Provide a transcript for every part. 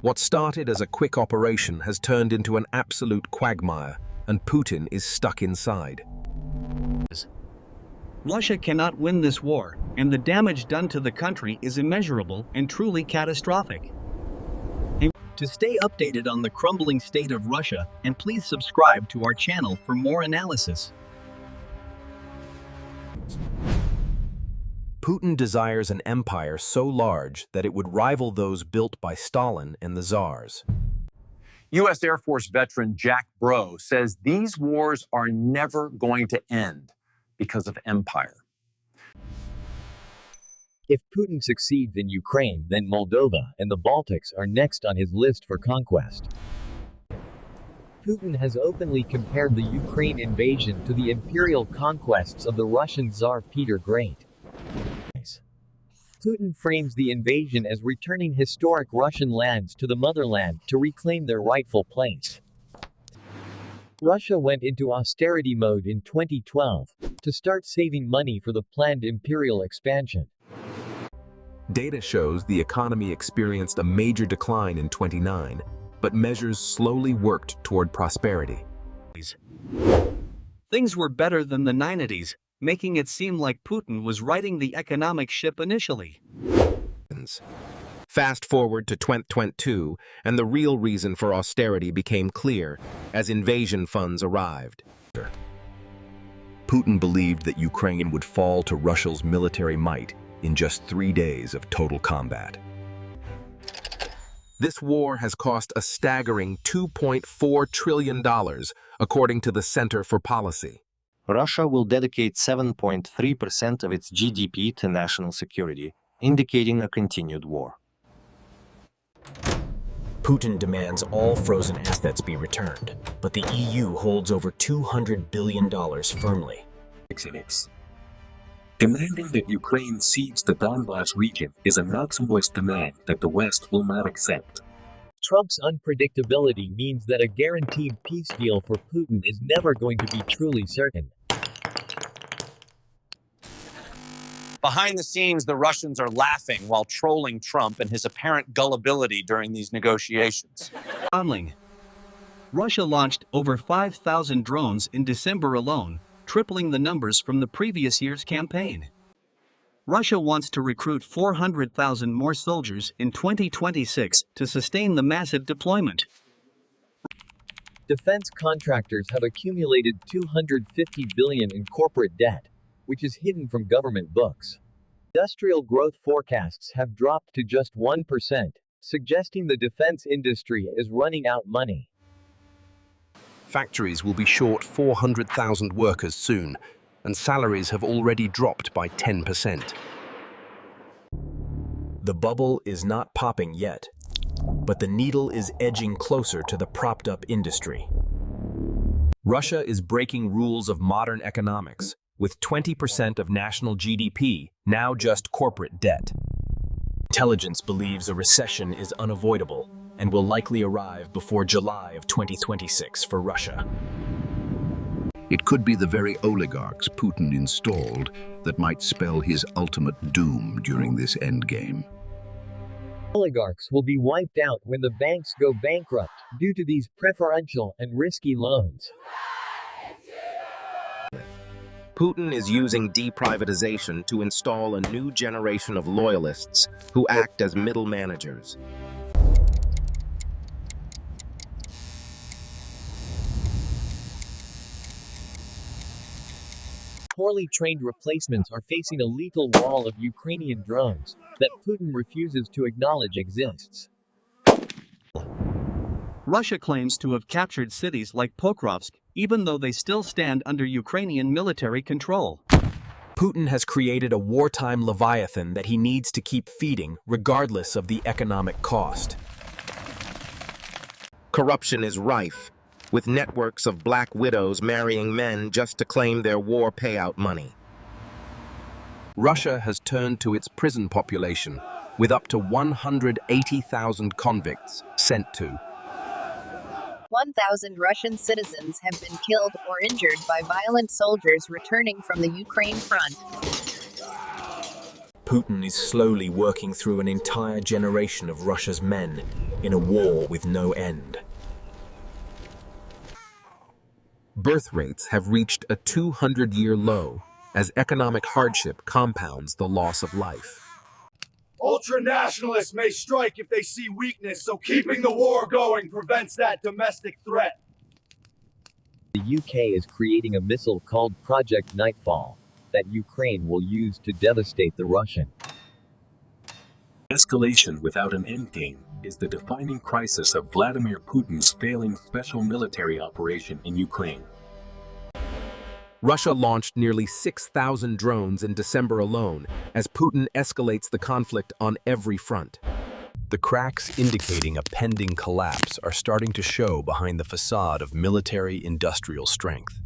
What started as a quick operation has turned into an absolute quagmire, and Putin is stuck inside. Russia cannot win this war, and the damage done to the country is immeasurable and truly catastrophic. To stay updated on the crumbling state of Russia, and please subscribe to our channel for more analysis. Putin desires an empire so large that it would rival those built by Stalin and the Tsars. U.S. Air Force veteran Jack Bro says these wars are never going to end because of empire. If Putin succeeds in Ukraine, then Moldova and the Baltics are next on his list for conquest. Putin has openly compared the Ukraine invasion to the imperial conquests of the Russian Tsar Peter Great. Putin frames the invasion as returning historic Russian lands to the motherland to reclaim their rightful place. Russia went into austerity mode in 2012 to start saving money for the planned imperial expansion. Data shows the economy experienced a major decline in 2009, but measures slowly worked toward prosperity. Things were better than the 90s, making it seem like Putin was riding the economic ship initially. Fast forward to 2022, and the real reason for austerity became clear as invasion funds arrived. Putin believed that Ukraine would fall to Russia's military might in just 3 days of total combat. This war has cost a staggering $2.4 trillion, according to the Center for Policy. Russia will dedicate 7.3% of its GDP to national security, indicating a continued war. Putin demands all frozen assets be returned, but the EU holds over $200 billion firmly. Demanding that Ukraine cedes the Donbas region is a maximalist demand that the West will not accept. Trump's unpredictability means that a guaranteed peace deal for Putin is never going to be truly certain. Behind the scenes, the Russians are laughing while trolling Trump and his apparent gullibility during these negotiations. Russia launched over 5,000 drones in December alone, tripling the numbers from the previous year's campaign. Russia wants to recruit 400,000 more soldiers in 2026 to sustain the massive deployment. Defense contractors have accumulated $250 billion in corporate debt, which is hidden from government books. Industrial growth forecasts have dropped to just 1%, suggesting the defense industry is running out money. Factories will be short 400,000 workers soon, and salaries have already dropped by 10%. The bubble is not popping yet, but the needle is edging closer to the propped-up industry. Russia is breaking rules of modern economics, with 20% of national GDP now just corporate debt. Intelligence believes a recession is unavoidable and will likely arrive before July of 2026 for Russia. It could be the very oligarchs Putin installed that might spell his ultimate doom during this endgame. Oligarchs will be wiped out when the banks go bankrupt due to these preferential and risky loans. Putin is using deprivatization to install a new generation of loyalists who act as middle managers. Poorly trained replacements are facing a lethal wall of Ukrainian drones that Putin refuses to acknowledge exists. Russia claims to have captured cities like Pokrovsk, even though they still stand under Ukrainian military control. Putin has created a wartime leviathan that he needs to keep feeding, regardless of the economic cost. Corruption is rife, with networks of black widows marrying men just to claim their war payout money. Russia has turned to its prison population, with up to 180,000 convicts sent to. 1,000 Russian citizens have been killed or injured by violent soldiers returning from the Ukraine front. Putin is slowly working through an entire generation of Russia's men, in a war with no end. Birth rates have reached a 200-year low as economic hardship compounds the loss of life. Ultranationalists may strike if they see weakness, so keeping the war going prevents that domestic threat. The UK is creating a missile called Project Nightfall that Ukraine will use to devastate the Russian. Escalation without an endgame is the defining crisis of Vladimir Putin's failing special military operation in Ukraine. Russia launched nearly 6,000 drones in December alone as Putin escalates the conflict on every front. The cracks indicating a pending collapse are starting to show behind the facade of military-industrial strength.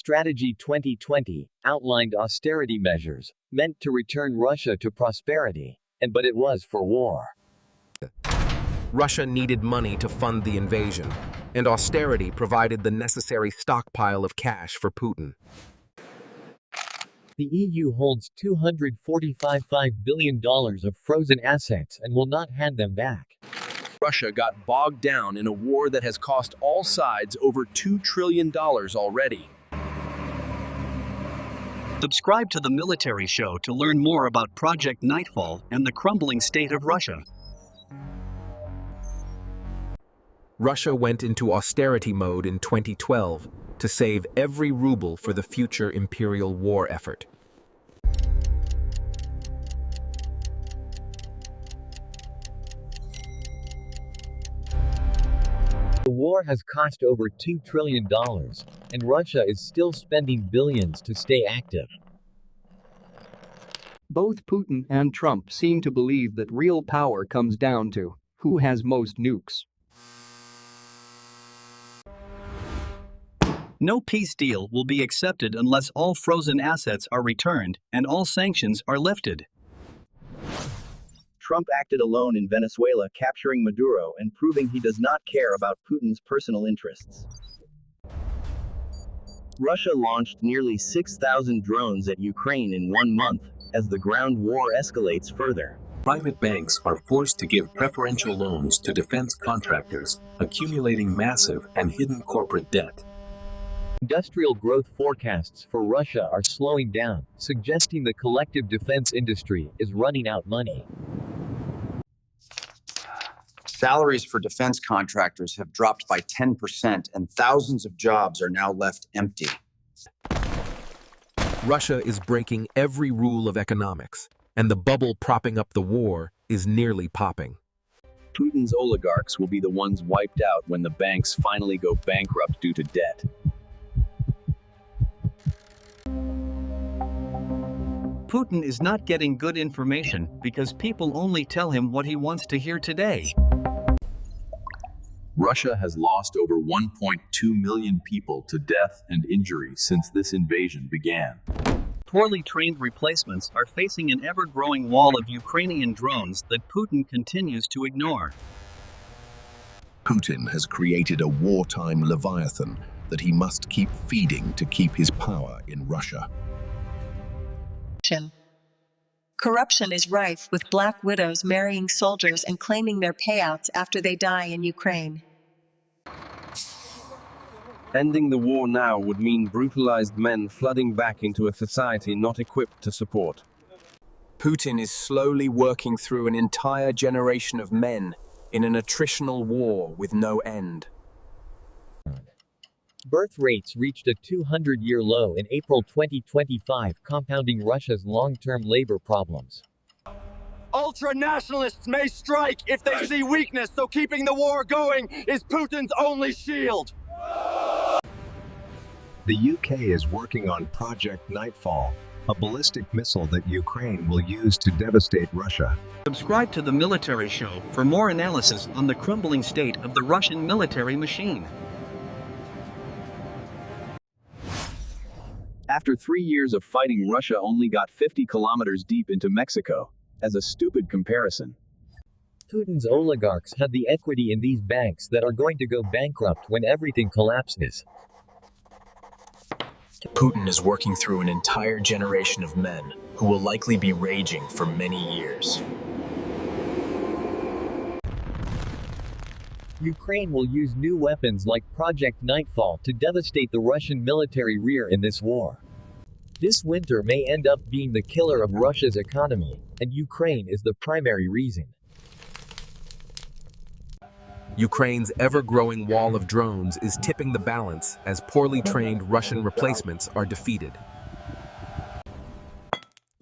Strategy 2020 outlined austerity measures meant to return Russia to prosperity, but it was for war. Russia needed money to fund the invasion, and austerity provided the necessary stockpile of cash for Putin. The EU holds $245 billion of frozen assets and will not hand them back. Russia got bogged down in a war that has cost all sides over $2 trillion already. Subscribe to the Military Show to learn more about Project Nightfall and the crumbling state of Russia. Russia went into austerity mode in 2012 to save every ruble for the future imperial war effort. The war has cost over $2 trillion, and Russia is still spending billions to stay active. Both Putin and Trump seem to believe that real power comes down to who has most nukes. No peace deal will be accepted unless all frozen assets are returned and all sanctions are lifted. Trump acted alone in Venezuela, capturing Maduro and proving he does not care about Putin's personal interests. Russia launched nearly 6,000 drones at Ukraine in 1 month, as the ground war escalates further. Private banks are forced to give preferential loans to defense contractors, accumulating massive and hidden corporate debt. Industrial growth forecasts for Russia are slowing down, suggesting the collective defense industry is running out money. Salaries for defense contractors have dropped by 10%, and thousands of jobs are now left empty. Russia is breaking every rule of economics, and the bubble propping up the war is nearly popping. Putin's oligarchs will be the ones wiped out when the banks finally go bankrupt due to debt. Putin is not getting good information because people only tell him what he wants to hear today. Russia has lost over 1.2 million people to death and injury since this invasion began. Poorly trained replacements are facing an ever-growing wall of Ukrainian drones that Putin continues to ignore. Putin has created a wartime leviathan that he must keep feeding to keep his power in Russia. Corruption is rife, with black widows marrying soldiers and claiming their payouts after they die in Ukraine. Ending the war now would mean brutalized men flooding back into a society not equipped to support. Putin is slowly working through an entire generation of men in an attritional war with no end. Birth rates reached a 200-year low in April 2025, compounding Russia's long-term labor problems. Ultranationalists may strike if they see weakness, so keeping the war going is Putin's only shield. The UK is working on Project Nightfall, a ballistic missile that Ukraine will use to devastate Russia. Subscribe to the Military Show for more analysis on the crumbling state of the Russian military machine. After 3 years of fighting, Russia only got 50 kilometers deep into Mexico. As a stupid comparison. Putin's oligarchs have the equity in these banks that are going to go bankrupt when everything collapses. Putin is working through an entire generation of men who will likely be raging for many years. Ukraine will use new weapons like Project Nightfall to devastate the Russian military rear in this war. This winter may end up being the killer of Russia's economy, and Ukraine is the primary reason. Ukraine's ever-growing wall of drones is tipping the balance as poorly trained Russian replacements are defeated.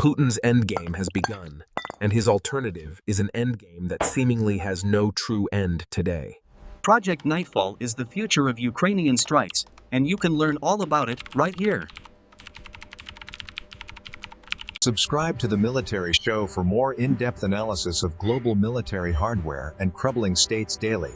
Putin's endgame has begun, and his alternative is an endgame that seemingly has no true end today. Project Nightfall is the future of Ukrainian strikes, and you can learn all about it right here. Subscribe to The Military Show for more in-depth analysis of global military hardware and crumbling states daily.